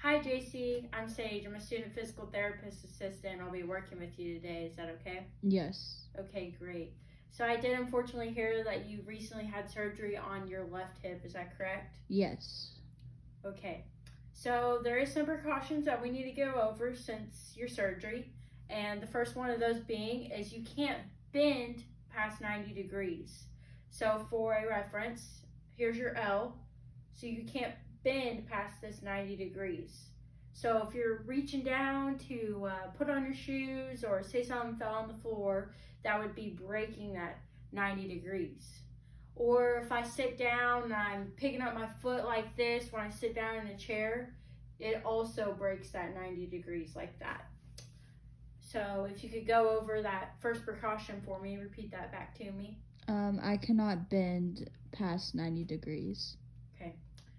Hi, JC. I'm Sage. I'm a student physical therapist assistant. I'll be working with you today. Is that okay? Yes. Okay, great. So I did unfortunately hear that you recently had surgery on your left hip. Is that correct? Yes. Okay. So there is some precautions that we need to go over since your surgery. And the first one of those being is you can't bend past 90 degrees. So for a reference, here's your L. So you can't bend past this 90 degrees. So if you're reaching down to put on your shoes or say something fell on the floor, that would be breaking that 90 degrees. Or if I sit down and I'm picking up my foot like this when I sit down in a chair, it also breaks that 90 degrees like that. So if you could go over that first precaution for me, repeat that back to me. I cannot bend past 90 degrees. Okay.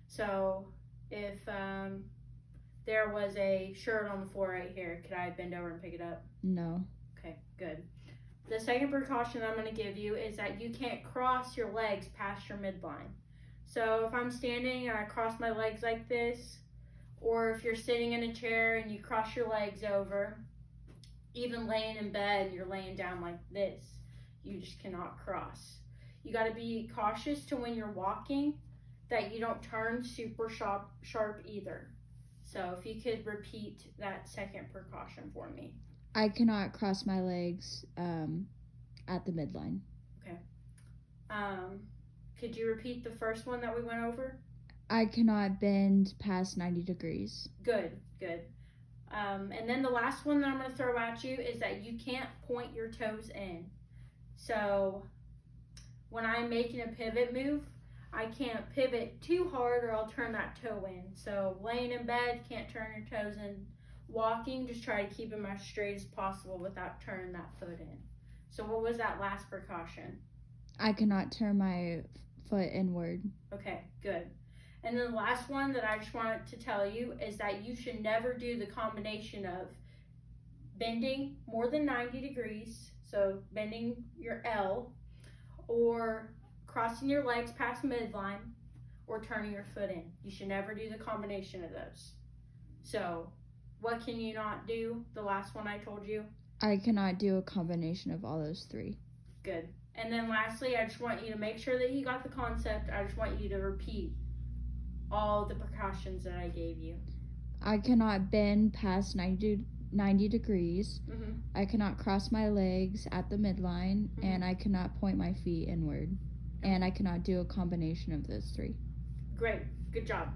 So if there was a shirt on the floor right here, could I bend over and pick it up? No. Okay, good. The second precaution I'm going to give you is that you can't cross your legs past your midline. So if I'm standing and I cross my legs like this, or if you're sitting in a chair and you cross your legs over, even laying in bed and you're laying down like this, you just cannot cross. You got to be cautious to when you're walking that you don't turn super sharp either. So if you could repeat that second precaution for me. I cannot cross my legs at the midline. Okay. Could you repeat the first one that we went over? I cannot bend past 90 degrees. Good. And then the last one that I'm going to throw at you is that you can't point your toes in. So when I'm making a pivot move, I can't pivot too hard or I'll turn that toe in. So laying in bed, can't turn your toes in. Walking, just try to keep them as straight as possible without turning that foot in. So what was that last precaution? I cannot turn my foot inward. Okay, good. And then the last one that I just wanted to tell you is that you should never do the combination of bending more than 90 degrees, so bending your L, or crossing your legs past midline, or turning your foot in. You should never do the combination of those. So what can you not do? The last one I told you? I cannot do a combination of all those three. Good. And then lastly, I just want you to make sure that you got the concept. I just want you to repeat all the precautions that I gave you. I cannot bend past 90 degrees. Mm-hmm. I cannot cross my legs at the midline, and I cannot point my feet inward. And I cannot do a combination of those three. Great. Good job.